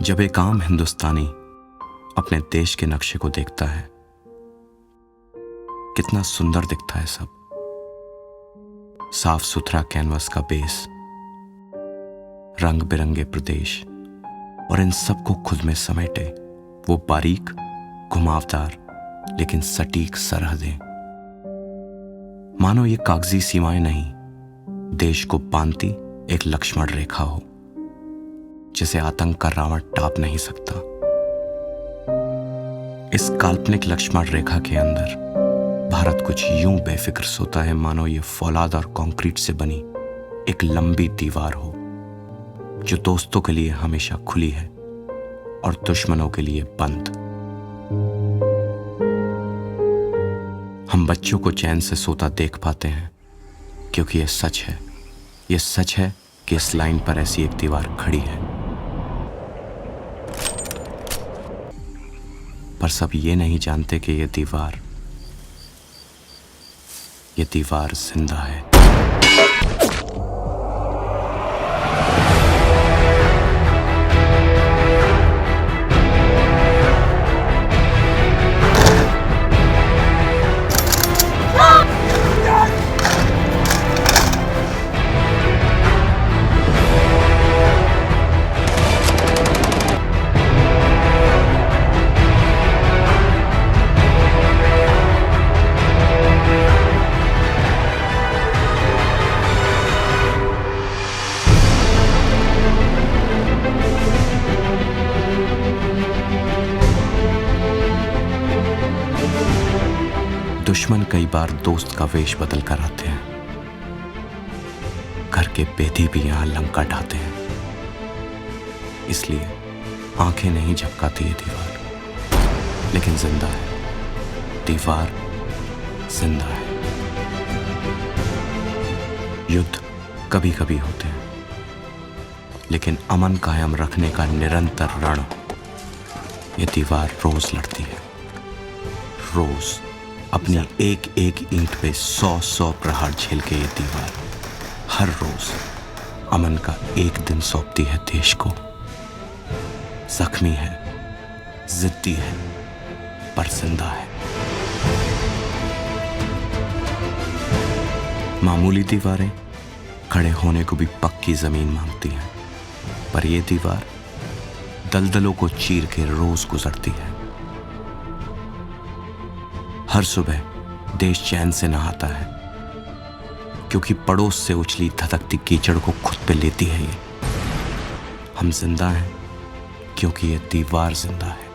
जब एक आम हिंदुस्तानी अपने देश के नक्शे को देखता है, कितना सुंदर दिखता है सब। साफ सुथरा कैनवस का बेस, रंग बिरंगे प्रदेश और इन सबको खुद में समेटे वो बारीक, घुमावदार लेकिन सटीक सरहदें। मानो ये कागजी सीमाएं नहीं, देश को बांधती एक लक्ष्मण रेखा हो जिसे आतंक का रावण टाप नहीं सकता। इस काल्पनिक लक्ष्मण रेखा के अंदर भारत कुछ यूं बेफिक्र सोता है मानो ये फौलाद और कंक्रीट से बनी एक लंबी दीवार हो जो दोस्तों के लिए हमेशा खुली है और दुश्मनों के लिए बंद। हम बच्चों को चैन से सोता देख पाते हैं क्योंकि ये सच है। ये सच है कि इस लाइन पर ऐसी एक दीवार खड़ी है, पर सब ये नहीं जानते कि ये दीवार जिंदा है। दुश्मन कई बार दोस्त का वेश बदल कर आते हैं। घर के बेदी भी यहां लंका ढाते हैं। इसलिए आंखें नहीं झपकाती ये दीवार, लेकिन जिंदा है। दीवार जिंदा है। युद्ध कभी कभी होते हैं, लेकिन अमन कायम रखने का निरंतर रण ये दीवार रोज लड़ती है। रोज अपनी एक एक ईंट पे 100 प्रहार झेल के ये दीवार हर रोज अमन का एक दिन सौंपती है देश को। जख्मी है, जिद्दी है, पर जिंदा है। मामूली दीवारें खड़े होने को भी पक्की जमीन मांगती हैं, पर यह दीवार दलदलों को चीर के रोज गुजरती है। हर सुबह देश चैन से नहाता है क्योंकि पड़ोस से उछली धधकती कीचड़ को खुद पे लेती है ये। हम जिंदा हैं क्योंकि ये दीवार जिंदा है।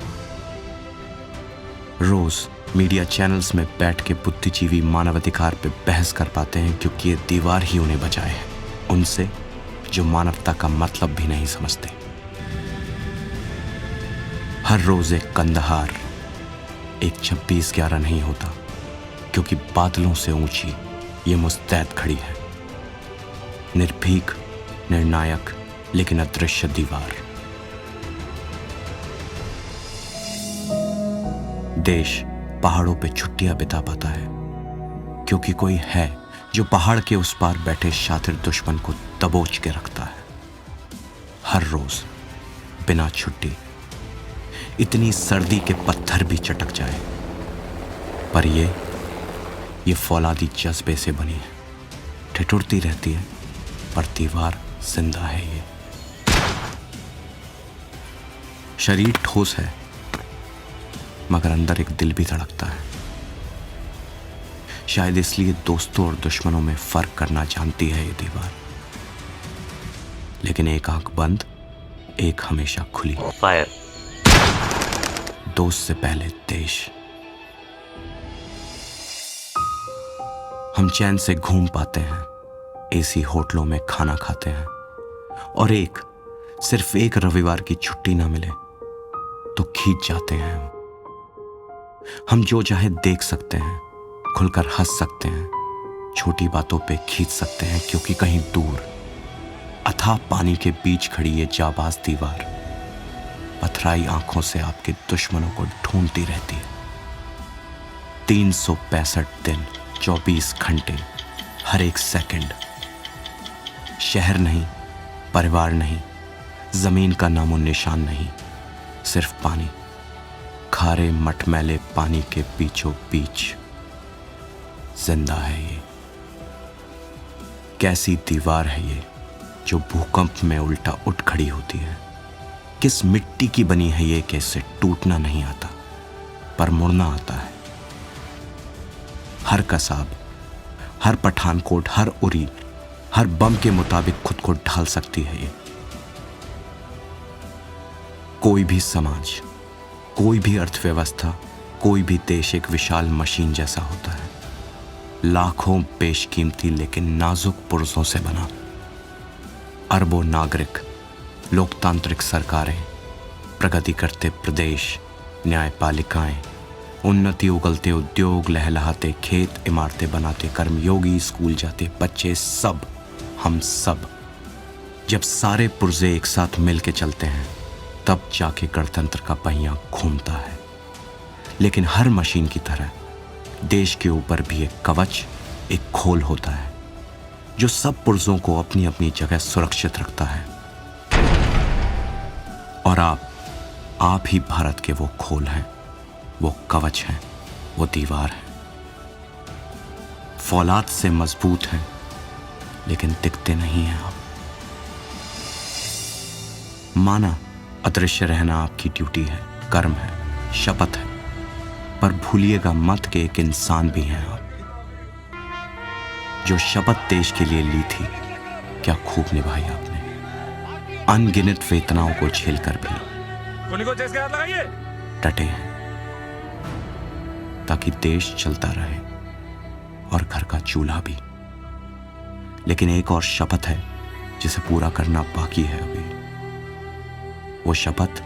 रोज मीडिया चैनल्स में बैठ के बुद्धिजीवी मानवाधिकार पे बहस कर पाते हैं क्योंकि ये दीवार ही उन्हें बचाए है उनसे जो मानवता का मतलब भी नहीं समझते। हर रोज एक कंदहार, एक 26/11 नहीं होता क्योंकि बादलों से ऊंची ये मुस्तैद खड़ी है। निर्भीक, निर्णायक लेकिन अदृश्य दीवार। देश पहाड़ों पे छुट्टियां बिता पाता है क्योंकि कोई है जो पहाड़ के उस पार बैठे शातिर दुश्मन को दबोच के रखता है। हर रोज बिना छुट्टी इतनी सर्दी के पत्थर भी चटक जाए, पर ये फौलादी जज्बे से बनी है। ठिठुरती रहती है पर दीवार जिंदा है। ये शरीर ठोस है मगर अंदर एक दिल भी धड़कता है। शायद इसलिए दोस्तों और दुश्मनों में फर्क करना जानती है ये दीवार। लेकिन एक आंख बंद, एक हमेशा खुली। फायर। दोस्त से पहले देश। हम चैन से घूम पाते हैं, एसी होटलों में खाना खाते हैं, और सिर्फ एक रविवार की छुट्टी ना मिले तो खींच जाते हैं। हम जो चाहे देख सकते हैं, खुलकर हंस सकते हैं, छोटी बातों पे खींच सकते हैं क्योंकि कहीं दूर अथाह पानी के बीच खड़ी ये जाबाज दीवार पथराई आंखों से आपके दुश्मनों को ढूंढती रहती है। 365 दिन, 24 घंटे, हर एक सेकंड। शहर नहीं, परिवार नहीं, जमीन का नामो निशान नहीं, सिर्फ पानी, खारे मटमैले पानी के बीचों बीच जिंदा है ये। कैसी दीवार है ये जो भूकंप में उल्टा उठ खड़ी होती है। किस मिट्टी की बनी है ये कि इससे टूटना नहीं आता पर मुड़ना आता है। हर कसाब, हर पठानकोट, हर उरी, हर बम के मुताबिक खुद को ढाल सकती है ये। कोई भी समाज, कोई भी अर्थव्यवस्था, कोई भी देश एक विशाल मशीन जैसा होता है, लाखों बेशकीमती लेकिन नाजुक पुर्जों से बना। अरबों नागरिक, लोकतांत्रिक सरकारें, प्रगति करते प्रदेश, न्यायपालिकाएं, उन्नति उगलते उद्योग, लहलहाते खेत, इमारतें बनाते कर्मयोगी, स्कूल जाते बच्चे, सब, हम सब, जब सारे पुर्जे एक साथ मिल के चलते हैं तब जाके गणतंत्र का पहिया घूमता है। लेकिन हर मशीन की तरह देश के ऊपर भी एक कवच, एक खोल होता है जो सब पुर्जों को अपनी अपनी जगह सुरक्षित रखता है। और आप ही भारत के वो खोल हैं, वो कवच हैं, वो दीवार है। फौलाद से मजबूत हैं लेकिन दिखते नहीं हैं आप। माना अदृश्य रहना आपकी ड्यूटी है, कर्म है, शपथ है, पर भूलिएगा मत कि एक इंसान भी हैं आप। जो शपथ देश के लिए ली थी क्या खूब निभाई आपने, अनगिनत वेदनाओं को झेलकर भी डटे हैं ताकि देश चलता रहे और घर का चूल्हा भी। लेकिन एक और शपथ है जिसे पूरा करना बाकी है अभी। वो शपथ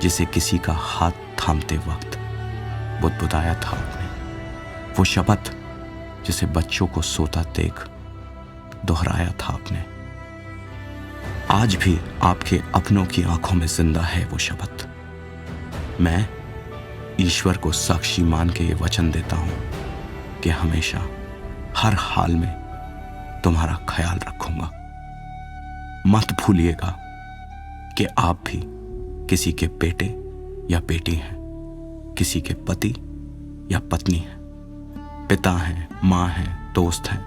जिसे किसी का हाथ थामते वक्त बुदबुदाया था आपने। वो शपथ जिसे बच्चों को सोता देख दोहराया था आपने। आज भी आपके अपनों की आंखों में जिंदा है वो शपथ। मैं ईश्वर को साक्षी मान के ये वचन देता हूं कि हमेशा, हर हाल में तुम्हारा ख्याल रखूंगा। मत भूलिएगा कि आप भी किसी के बेटे या बेटी हैं, किसी के पति या पत्नी हैं, पिता हैं, मां हैं, दोस्त हैं,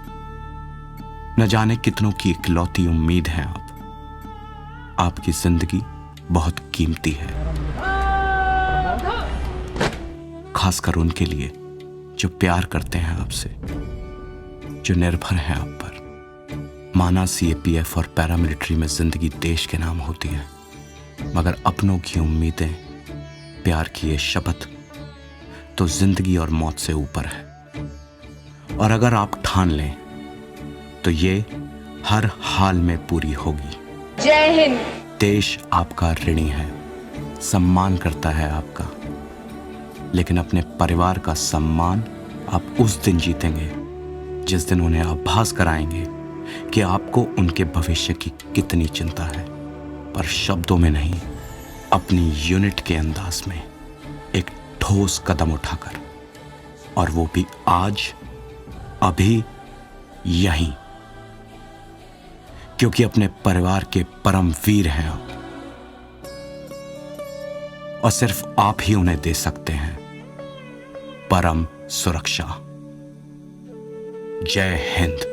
न जाने कितनों की इकलौती उम्मीद है आप। आपकी जिंदगी बहुत कीमती है, खासकर उनके लिए जो प्यार करते हैं आपसे, जो निर्भर हैं आप पर। माना सीएपीएफ और पैरामिलिट्री में जिंदगी देश के नाम होती है, मगर अपनों की उम्मीदें, प्यार की ये शपथ तो जिंदगी और मौत से ऊपर है। और अगर आप ठान लें तो ये हर हाल में पूरी होगी। जय हिंद। देश आपका ऋणी है, सम्मान करता है आपका, लेकिन अपने परिवार का सम्मान आप उस दिन जीतेंगे जिस दिन उन्हें आभास कराएंगे कि आपको उनके भविष्य की कितनी चिंता है। पर शब्दों में नहीं, अपनी यूनिट के अंदाज में, एक ठोस कदम उठाकर, और वो भी आज, अभी, यहीं। क्योंकि अपने परिवार के परम वीर हैं आप, और सिर्फ आप ही उन्हें दे सकते हैं परम सुरक्षा। जय हिंद।